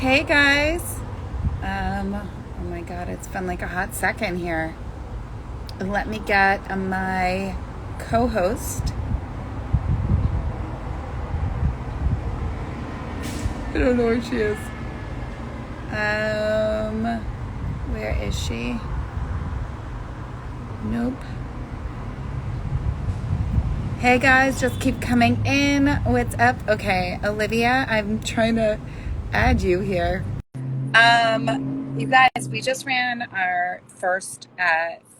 Hey guys. Oh my god, it's been like a hot second here. Let me get my co-host. I don't know where she is. Where is she? Nope. Hey guys, just keep coming in. What's up? Okay, Olivia, I'm trying to add you here. You guys, we just ran our first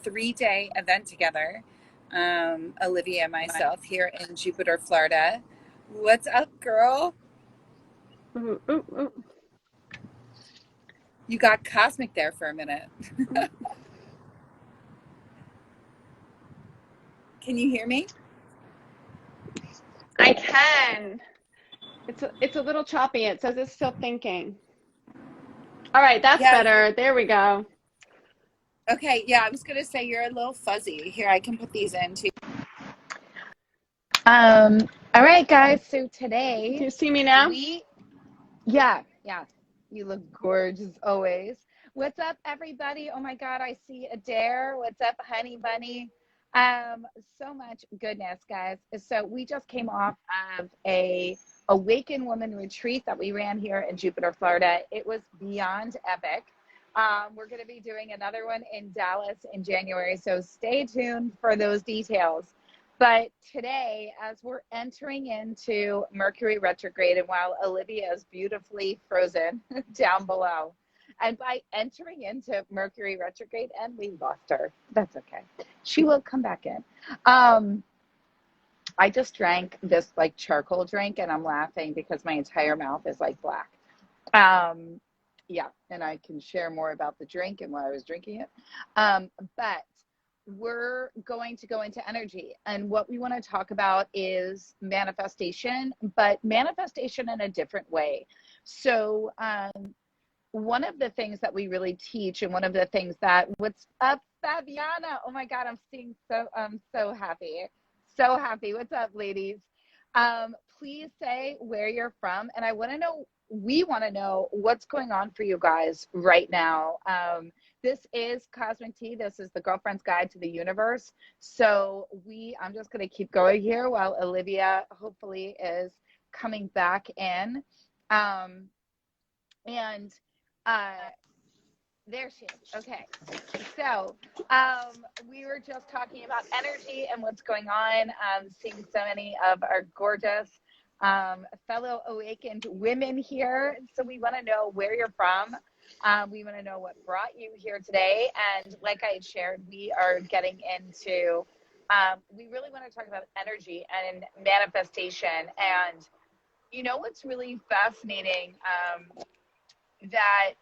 3-day event together. Olivia and myself here in Jupiter, Florida. What's up, girl? Ooh, ooh, ooh. You got Cosmic there for a minute. Can you hear me? I can. It's a little choppy. It says it's still thinking. All right, that's Yes. better. There we go. Okay, yeah, I was gonna say you're a little fuzzy. Here, I can put these in too. All right, guys. So Do today you see me now? we yeah, you look gorgeous always. What's up, everybody? Oh my God, I see Adair. What's up, honey bunny? So much goodness, guys. So we just came off of a Awaken Woman retreat that we ran here in Jupiter, Florida. It was beyond epic. We're going to be doing another one in Dallas in January, so stay tuned for those details. But today, as we're entering into Mercury retrograde, and while Olivia is beautifully frozen down below, and by entering into Mercury retrograde, and we lost her, that's okay. She will come back in. I just drank this like charcoal drink, and I'm laughing because my entire mouth is like black. Yeah, and I can share more about the drink and why I was drinking it. But we're going to go into energy, and what we want to talk about is manifestation, but manifestation in a different way. So one of the things that we really teach, and one of the things that what's up, Fabiana? Oh my God, I'm so happy, so happy. What's up, ladies? Please say where you're from, and I want to know. We want to know what's going on for you guys right now. This is CosmicT. This is the Girlfriend's Guide to the Universe. So I'm just going to keep going here while Olivia hopefully is coming back in. And there she is. Okay. So we were just talking about energy and what's going on. Seeing so many of our gorgeous fellow awakened women here. So we want to know where you're from. We want to know what brought you here today. And like I had shared, we are getting into, we really want to talk about energy and manifestation. And you know what's really fascinating, that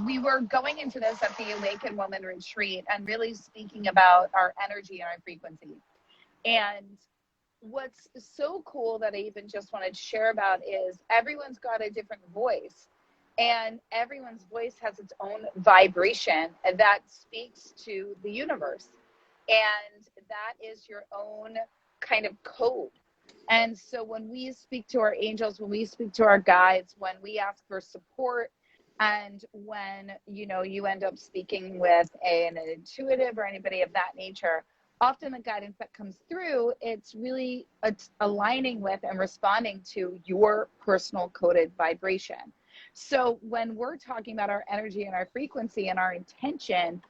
we were going into this at the Awakened Woman retreat and really speaking about our energy and our frequency. And what's so cool that I even just wanted to share about is everyone's got a different voice, and everyone's voice has its own vibration that speaks to the universe. And that is your own kind of code. And so when we speak to our angels, when we speak to our guides, when we ask for support, and when you end up speaking with an intuitive or anybody of that nature, often the guidance that comes through, it's aligning with and responding to your personal coded vibration. So when we're talking about our energy and our frequency and our intention,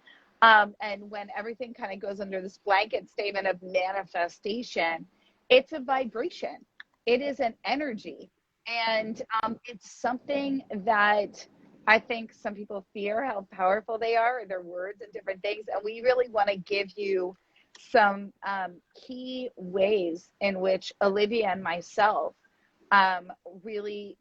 and when everything kind of goes under this blanket statement of manifestation, it's a vibration. It is an energy. And it's something that I think some people fear how powerful they are, or their words and different things. And we really want to give you some key ways in which Olivia and myself really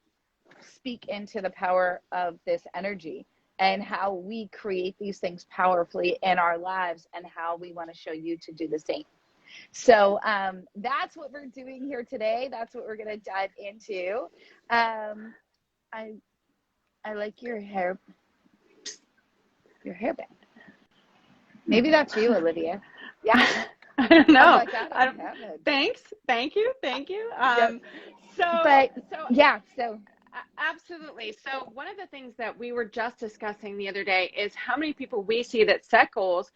speak into the power of this energy and how we create these things powerfully in our lives, and how we want to show you to do the same. So that's what we're doing here today. That's what we're going to dive into. I like your hairband. Maybe that's you, Olivia. Yeah. I don't I'm know. like, I don't have it. Thanks. Thank you. Thank you. Yep. So But so yeah, so Absolutely. So one of the things that we were just discussing the other day is how many people we see that set goals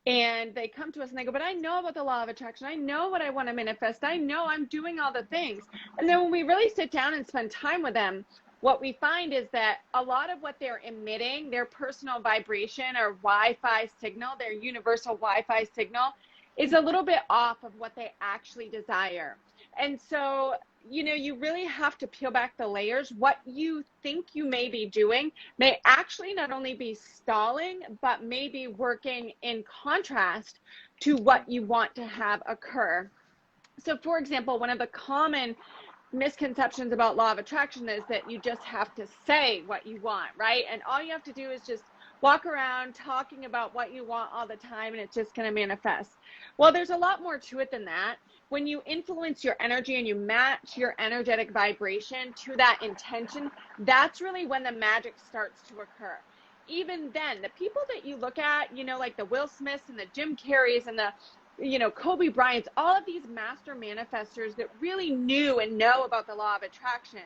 and they come to us and they go, but I know about the law of attraction. I know what I want to manifest. I know I'm doing all the things. And then when we really sit down and spend time with them, what we find is that a lot of what they're emitting, their personal vibration or Wi-Fi signal, their universal Wi-Fi signal, is a little bit off of what they actually desire. And so, you really have to peel back the layers. What you think you may be doing may actually not only be stalling, but maybe working in contrast to what you want to have occur. So, for example, one of the common misconceptions about law of attraction is that you just have to say what you want, right? And all you have to do is just walk around talking about what you want all the time and it's just going to manifest. Well, there's a lot more to it than that. When you influence your energy and you match your energetic vibration to that intention, that's really when the magic starts to occur. Even then, the people that you look at, like the Will Smiths and the Jim Carreys and the Kobe Bryant's, all of these master manifestors that really knew and know about the law of attraction,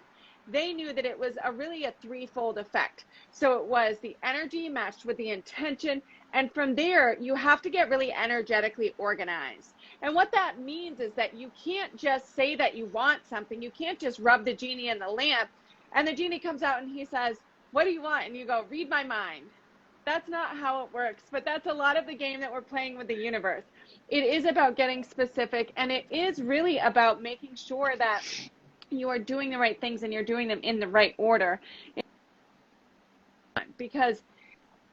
they knew that it was really a threefold effect. So it was the energy matched with the intention, and from there, you have to get really energetically organized. And what that means is that you can't just say that you want something. You can't just rub the genie in the lamp, and the genie comes out and he says, what do you want? And you go, read my mind. That's not how it works, but that's a lot of the game that we're playing with the universe. It is about getting specific, and it is really about making sure that you are doing the right things and you're doing them in the right order. Because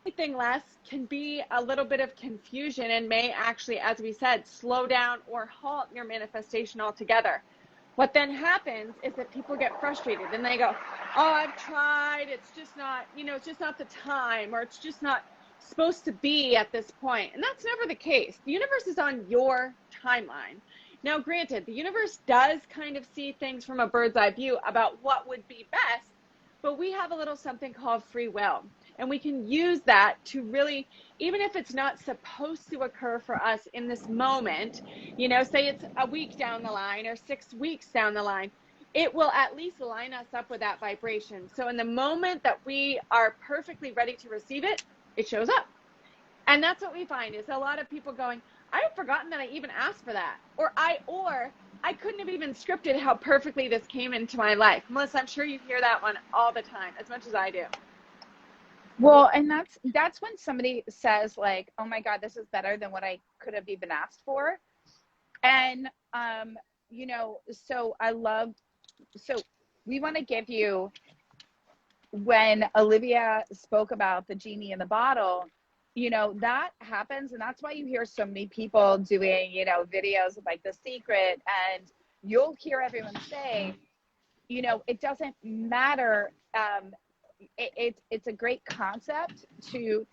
anything less can be a little bit of confusion and may actually, as we said, slow down or halt your manifestation altogether. What then happens is that people get frustrated and they go, oh, I've tried, it's just not, it's just not the time, or it's just not supposed to be at this point. And that's never the case. The universe is on your timeline. Now, granted, the universe does kind of see things from a bird's eye view about what would be best, but we have a little something called free will. And we can use that to really, even if it's not supposed to occur for us in this moment, say it's a week down the line or 6 weeks down the line, it will at least line us up with that vibration. So in the moment that we are perfectly ready to receive it, it shows up. And that's what we find is a lot of people going, I've forgotten that I even asked for that. Or I couldn't have even scripted how perfectly this came into my life. Melissa, I'm sure you hear that one all the time, as much as I do. Well, and that's when somebody says like, oh my God, this is better than what I could have even asked for. And, so we want to give you, when Olivia spoke about the genie in the bottle, that happens. And that's why you hear so many people doing, videos of like The Secret, and you'll hear everyone say, it doesn't matter. It's a great concept to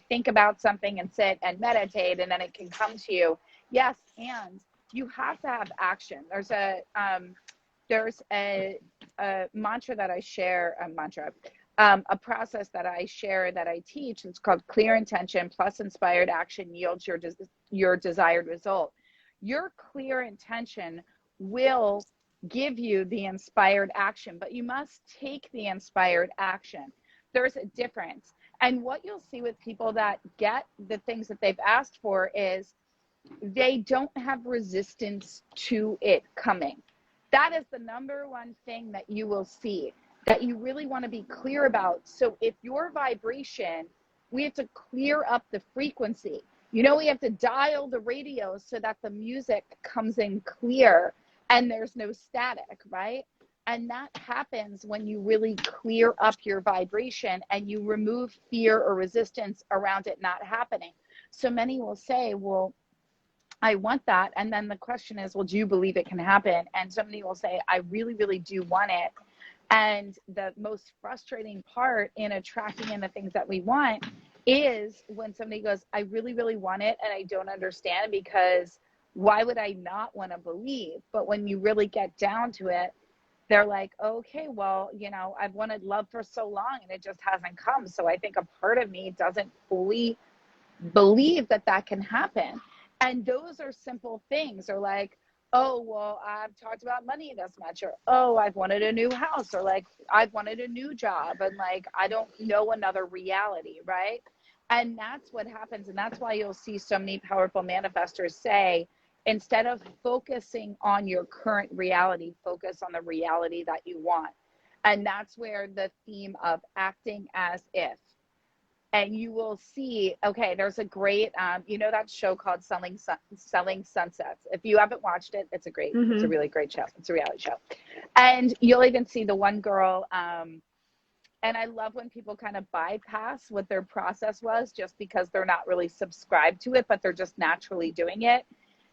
think about something and sit and meditate, and then it can come to you. Yes, and you have to have action. There's a mantra that I share, a process that I share, that I teach. It's called clear intention plus inspired action yields your desired result. Your clear intention will give you the inspired action, but you must take the inspired action. There's a difference. And what you'll see with people that get the things that they've asked for is they don't have resistance to it coming. That is the number one thing that you will see, that you really want to be clear about. So if your vibration, we have to clear up the frequency. We have to dial the radio so that the music comes in clear and there's no static, right? And that happens when you really clear up your vibration and you remove fear or resistance around it not happening. So many will say, well, I want that. And then the question is, well, do you believe it can happen? And somebody will say, I really, really do want it. And the most frustrating part in attracting in the things that we want is when somebody goes, I really, really want it, and I don't understand, because why would I not want to believe? But when you really get down to it, they're like, okay, well, I've wanted love for so long and it just hasn't come. So I think a part of me doesn't fully believe that can happen. And those are simple things. Or like, oh, well, I've talked about money this much, or oh, I've wanted a new house, or like I've wanted a new job, and like I don't know another reality, right? And that's what happens. And that's why you'll see so many powerful manifestors say, instead of focusing on your current reality, focus on the reality that you want. And that's where the theme of acting as if, and you will see, okay, there's a great that show called Selling Sunsets. If you haven't watched it, it's a really great show. It's a reality show. And you'll even see the one girl, and I love when people kind of bypass what their process was just because they're not really subscribed to it, but they're just naturally doing it.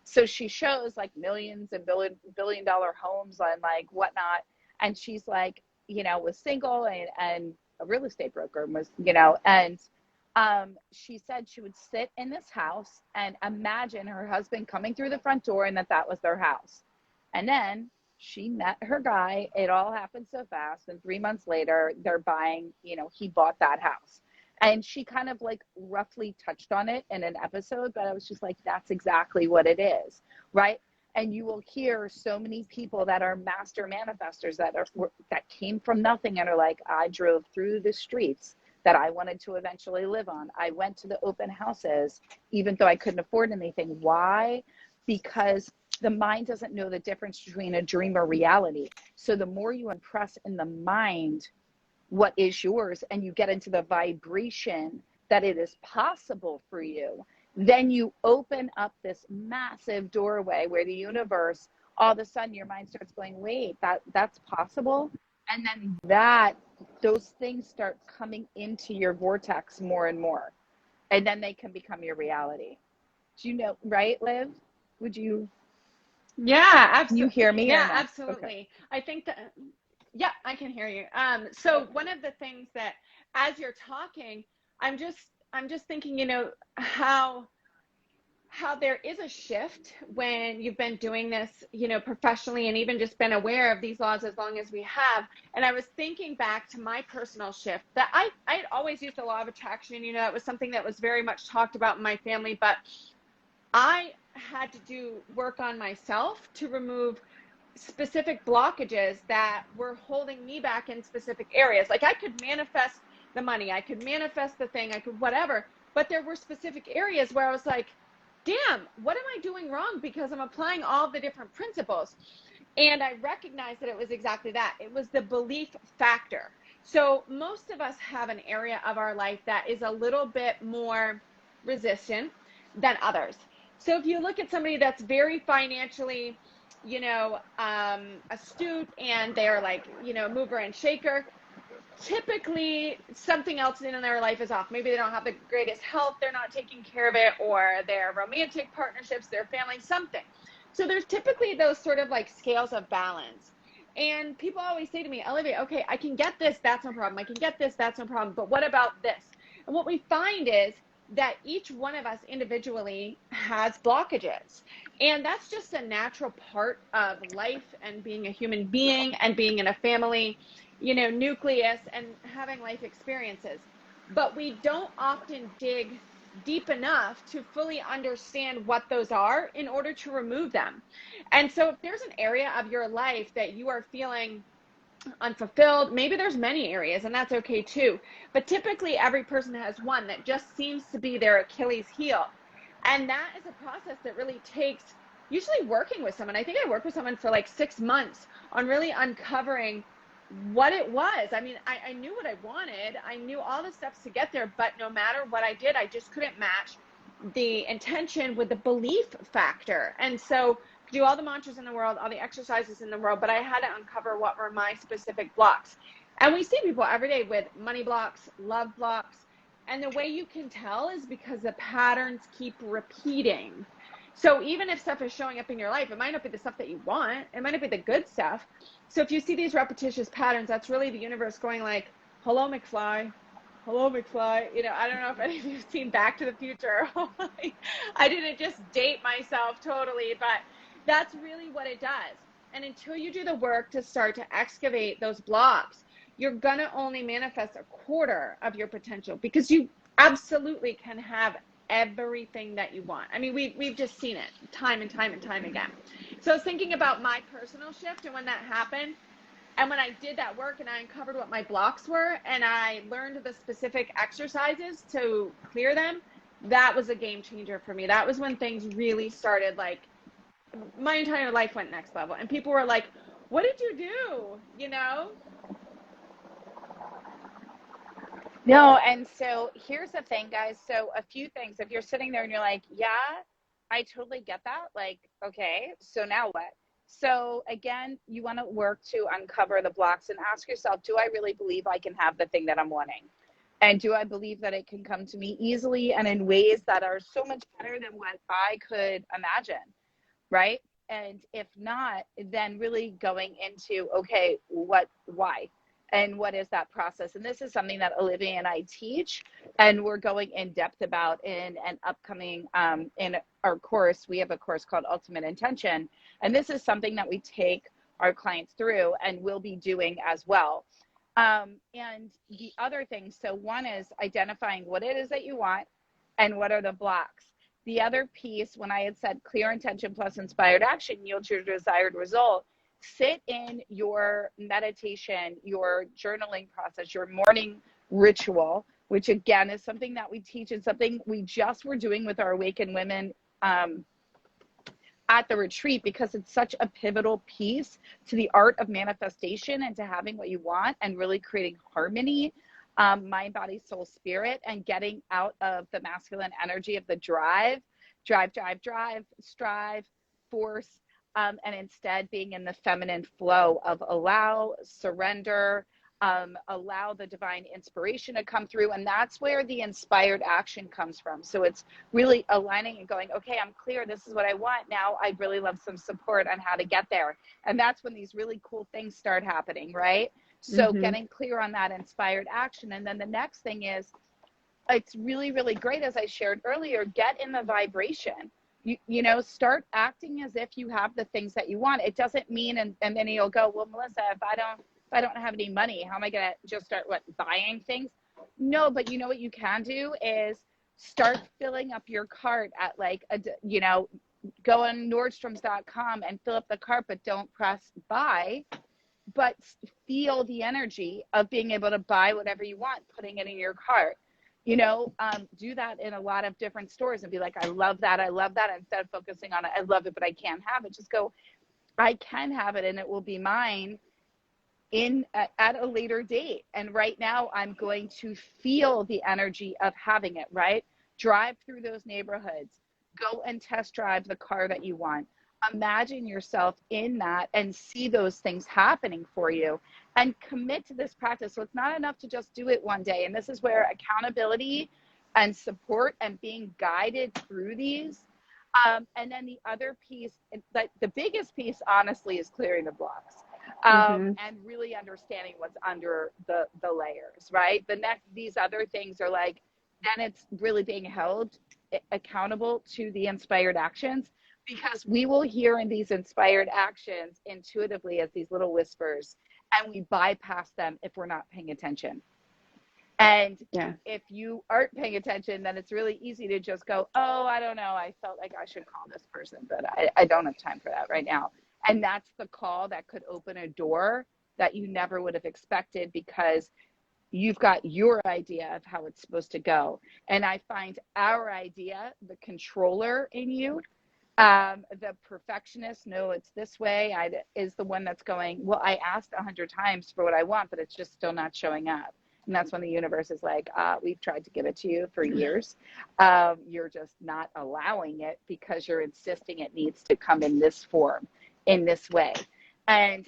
So she shows like millions and billion dollar homes and like whatnot, and she's like, was single and a real estate broker, was, and she said she would sit in this house and imagine her husband coming through the front door and that was their house. And then she met her guy. It all happened so fast. And 3 months later, they're buying, he bought that house. And she kind of like roughly touched on it in an episode, but I was just like, that's exactly what it is, right? And you will hear so many people that are master manifestors that came from nothing and are like, I drove through the streets that I wanted to eventually live on. I went to the open houses, even though I couldn't afford anything. Why? Because the mind doesn't know the difference between a dream or reality. So the more you impress in the mind what is yours, and you get into the vibration that it is possible for you, then you open up this massive doorway where the universe, all of a sudden your mind starts going, wait, that's possible. And then those things start coming into your vortex more and more. And then they can become your reality. Do you know, right, Liv? Would you? Yeah, absolutely. Can you hear me? Yeah, absolutely. Okay. I think that, yeah, I can hear you. So one of the things that, as you're talking, I'm just thinking, how there is a shift when you've been doing this, professionally, and even just been aware of these laws as long as we have. And I was thinking back to my personal shift that I had always used the law of attraction. It was something that was very much talked about in my family, but I had to do work on myself to remove specific blockages that were holding me back in specific areas. Like I could manifest the money, I could manifest the thing, I could whatever, but there were specific areas where I was like, damn, what am I doing wrong? Because I'm applying all the different principles. And I recognized that it was exactly that. It was the belief factor. So most of us have an area of our life that is a little bit more resistant than others. So if you look at somebody that's very financially, astute, and they're like, mover and shaker, typically something else in their life is off. Maybe they don't have the greatest health, they're not taking care of it, or their romantic partnerships, their family, something. So there's typically those sort of like scales of balance. And people always say to me, Olivia, okay, I can get this, that's no problem. I can get this, that's no problem. But what about this? And what we find is that each one of us individually has blockages. And that's just a natural part of life and being a human being and being in a family, nucleus, and having life experiences. But we don't often dig deep enough to fully understand what those are in order to remove them. And so if there's an area of your life that you are feeling unfulfilled, maybe there's many areas, and that's okay too. But typically every person has one that just seems to be their Achilles heel. And that is a process that really takes usually working with someone. I think I worked with someone for like 6 months on really uncovering what it was. I mean, I knew what I wanted. I knew all the steps to get there, but no matter what I did, I just couldn't match the intention with the belief factor. And so do all the mantras in the world, all the exercises in the world, but I had to uncover what were my specific blocks. And we see people every day with money blocks, love blocks. And the way you can tell is because the patterns keep repeating. So even if stuff is showing up in your life, it might not be the stuff that you want. It might not be the good stuff. So if you see these repetitious patterns, that's really the universe going like, hello, McFly. Hello, McFly. I don't know if any of you have seen Back to the Future. I didn't just date myself totally, but that's really what it does. And until you do the work to start to excavate those blocks, you're going to only manifest a quarter of your potential, because you absolutely can have everything that you want. I mean, we've just seen it time and time and time again. So I was thinking about my personal shift and when that happened, and when I did that work and I uncovered what my blocks were and I learned the specific exercises to clear them, that was a game changer for me. That was when things really started, like my entire life went next level. And people were like, what did you do? You know? No, and so here's the thing, guys. So a few things. If you're sitting there and you're like, yeah, I totally get that. Like, okay, so now what? So again, you want to work to uncover the blocks and ask yourself, do I really believe I can have the thing that I'm wanting? And do I believe that it can come to me easily and in ways that are so much better than what I could imagine, right? And if not, then really going into, okay, why? And what is that process? And this is something that Olivia and I teach, and we're going in depth about in an upcoming, in our course. We have a course called Ultimate Intention. And this is something that we take our clients through and will be doing as well. And the other thing, so one is identifying what it is that you want and what are the blocks. The other piece, when I had said clear intention plus inspired action yields your desired result, sit in your meditation, your journaling process, your morning ritual, which again is something that we teach and something we just were doing with our Awakened Women at the retreat, because it's such a pivotal piece to the art of manifestation and to having what you want and really creating harmony, mind, body, soul, spirit, and getting out of the masculine energy of the drive, strive, force, and instead being in the feminine flow of allow, surrender, allow the divine inspiration to come through. And that's where the inspired action comes from. So it's really aligning and going, okay, I'm clear. This is what I want. Now I'd really love some support on how to get there. And that's when these really cool things start happening, right? So getting clear on that inspired action. And then the next thing is, it's really, really great, as I shared earlier, get in the vibration. You know, start acting as if you have the things that you want. It doesn't mean, and then you'll go, well, Melissa, if I don't have any money, how am I going to just start buying things? No, but you know what you can do is start filling up your cart at go on Nordstrom's.com and fill up the cart, but don't press buy, but feel the energy of being able to buy whatever you want, putting it in your cart. You know, do that in a lot of different stores and be like, I love that. Instead of focusing on it, I love it, but I can't have it. Just go, I can have it and it will be mine at a later date. And right now I'm going to feel the energy of having it, right? Drive through those neighborhoods, go and test drive the car that you want. Imagine yourself in that and see those things happening for you and commit to this practice. So it's not enough to just do it one day. And this is where accountability and support and being guided through these. And then the other piece, the biggest piece, honestly, is clearing the blocks. And really understanding what's under the layers, right? These other things are like, then it's really being held accountable to the inspired actions, because we will hear in these inspired actions intuitively as these little whispers, and we bypass them if we're not paying attention. And if you aren't paying attention, then it's really easy to just go, oh, I don't know, I felt like I should call this person, but I don't have time for that right now. And that's the call that could open a door that you never would have expected, because you've got your idea of how it's supposed to go. And I find our idea, the controller in you, the perfectionist, no, it's this way, is the one that's going, well, I asked 100 times for what I want, but it's just still not showing up. And that's when the universe is like, we've tried to give it to you for years. You're just not allowing it because you're insisting it needs to come in this form, in this way. And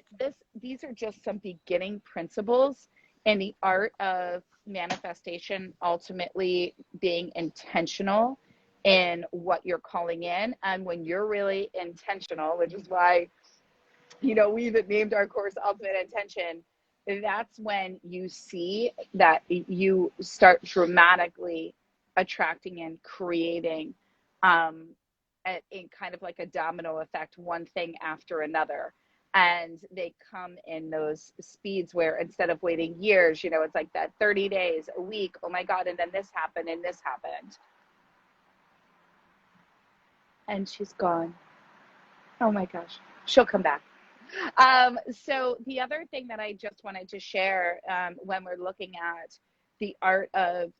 these are just some beginning principles in the art of manifestation, ultimately being intentional in what you're calling in. And when you're really intentional, which is why, we even named our course Ultimate Intention, that's when you see that you start dramatically attracting and creating in kind of like a domino effect, one thing after another. And they come in those speeds where instead of waiting years, it's like that 30 days, a week, oh my God, and then this happened and this happened. And she's gone. Oh my gosh. She'll come back. So the other thing that I just wanted to share, when we're looking at the art of,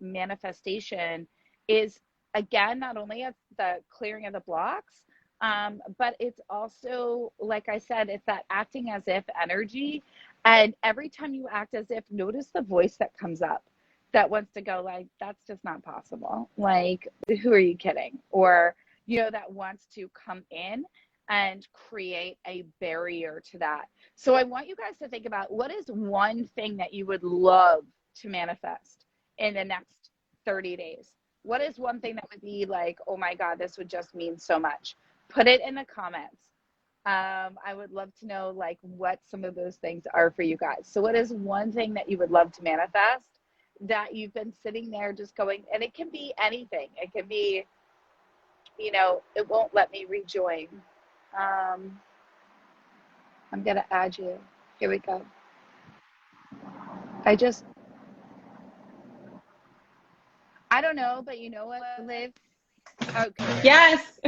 manifestation is, again, not only at the clearing of the blocks, but it's also, like I said, it's that acting as if energy. And every time you act as if, notice the voice that comes up that wants to go like, that's just not possible. Like, who are you kidding? Or, that wants to come in and create a barrier to that. So I want you guys to think about, what is one thing that you would love to manifest in the next 30 days? What is one thing that would be like, oh my God, this would just mean so much? Put it in the comments. I would love to know like what some of those things are for you guys. So what is one thing that you would love to manifest that you've been sitting there just going, and it can be anything. It can be, it won't let me rejoin. I'm going to add you. Here we go. I don't know, but you know what, Liv? Okay. Yes.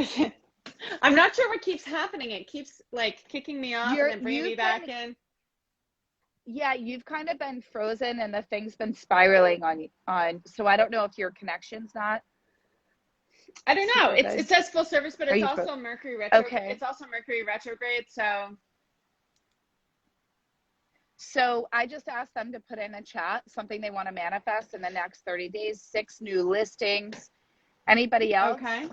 I'm not sure what keeps happening. It keeps like kicking me off and then bringing me back in. Yeah, you've kind of been frozen and the thing's been spiraling on. So I don't know if your connection's not. I don't know. It says full service, but it's also Mercury retrograde. Okay. It's also Mercury retrograde. So I just asked them to put in a chat something they want to manifest in the next 30 days, 6 new listings. Anybody else? Okay.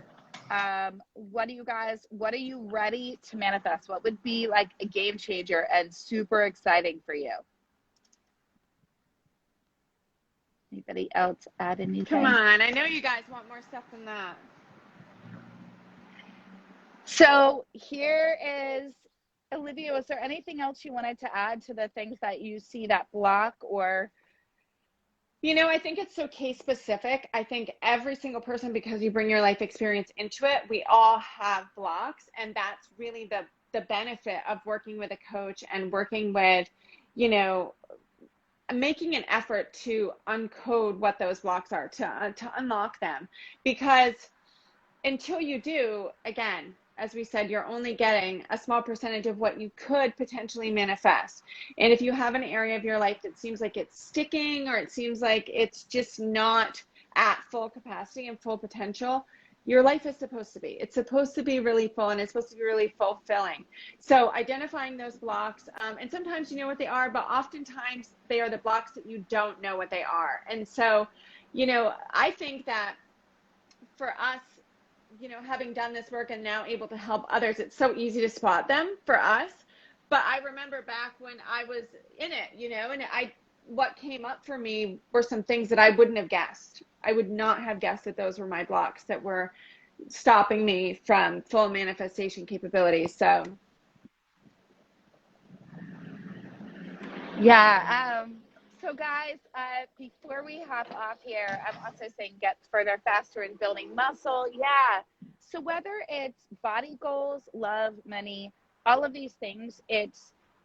What are you ready to manifest? What would be like a game changer and super exciting for you? Anybody else add anything? Come on. I know you guys want more stuff than that. So here is, Olivia, was there anything else you wanted to add to the things that you see that block? Or, I think it's so case specific. I think every single person, because you bring your life experience into it, we all have blocks. And that's really the benefit of working with a coach and working with, making an effort to uncode what those blocks are, to unlock them. Because until you do, again, as we said, you're only getting a small percentage of what you could potentially manifest. And if you have an area of your life that seems like it's sticking, or it seems like it's just not at full capacity and full potential, your life is supposed to be. It's supposed to be really full, and it's supposed to be really fulfilling. So identifying those blocks, and sometimes you know what they are, but oftentimes they are the blocks that you don't know what they are. And so, I think that for us, having done this work and now able to help others, it's so easy to spot them for us. But I remember back when I was in it, and what came up for me were some things that I wouldn't have guessed. I would not have guessed that those were my blocks that were stopping me from full manifestation capabilities. So. yeah. So guys, before we hop off here, I'm also saying get further, faster in building muscle. Yeah. So whether it's body goals, love, money, all of these things,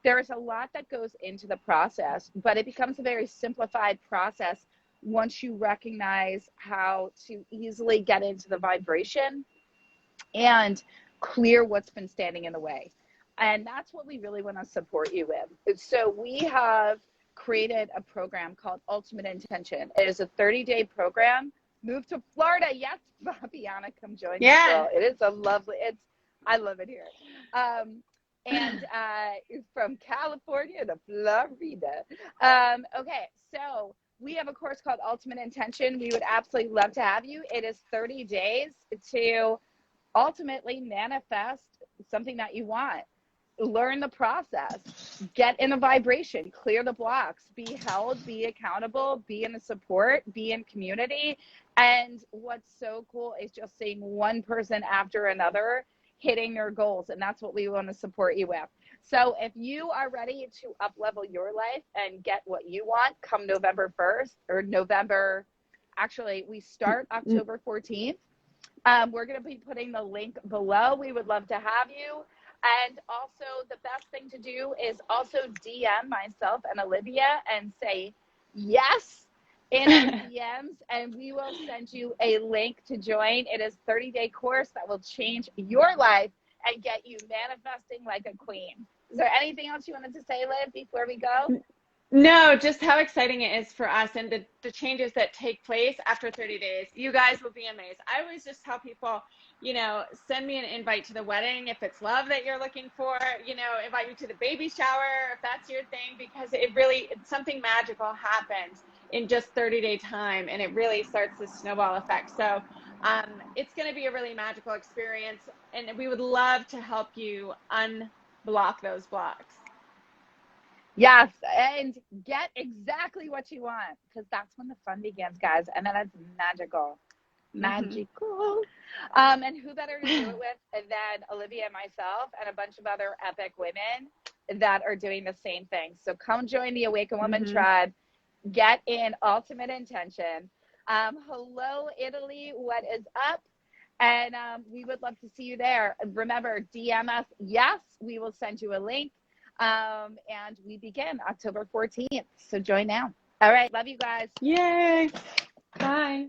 there's a lot that goes into the process, but it becomes a very simplified process once you recognize how to easily get into the vibration and clear what's been standing in the way. And that's what we really want to support you with. So we have created a program called Ultimate Intention. It is a 30-day program. Move to Florida. Yes, Fabiana, come join me. It is I love it here. And from California to Florida. Okay, so we have a course called Ultimate Intention. We would absolutely love to have you. It is 30 days to ultimately manifest something that you want. Learn the process, get in the vibration, clear the blocks, be held, be accountable, be in the support, be in community. And what's so cool is just seeing one person after another hitting their goals. And that's what we want to support you with. So if you are ready to up level your life and get what you want come November 1st or actually we start October 14th. We're going to be putting the link below. We would love to have you. And also the best thing to do is also DM myself and Olivia and say yes. in our DMs, and we will send you a link to join. It is a 30-day course that will change your life and get you manifesting like a queen. Is there anything else you wanted to say, Liv, before we go? No, just how exciting it is for us and the changes that take place after 30 days. You guys will be amazed. I always just tell people, you know, send me an invite to the wedding if it's love that you're looking for, you know, invite you to the baby shower if that's your thing, because it's something magical happens in just 30-day time, and it really starts this snowball effect. So it's going to be a really magical experience, and we would love to help you unblock those blocks. Yes, and get exactly what you want, because that's when the fun begins, guys. And then it's magical. Magical. And who better to do it with than Olivia and myself and a bunch of other epic women that are doing the same thing. So come join the Awaken Woman tribe. Get in ultimate intention. Hello, Italy. What is up? And we would love to see you there. Remember, DM us. Yes, we will send you a link. And we begin October 14th. So join now. All right. Love you guys. Yay. Bye.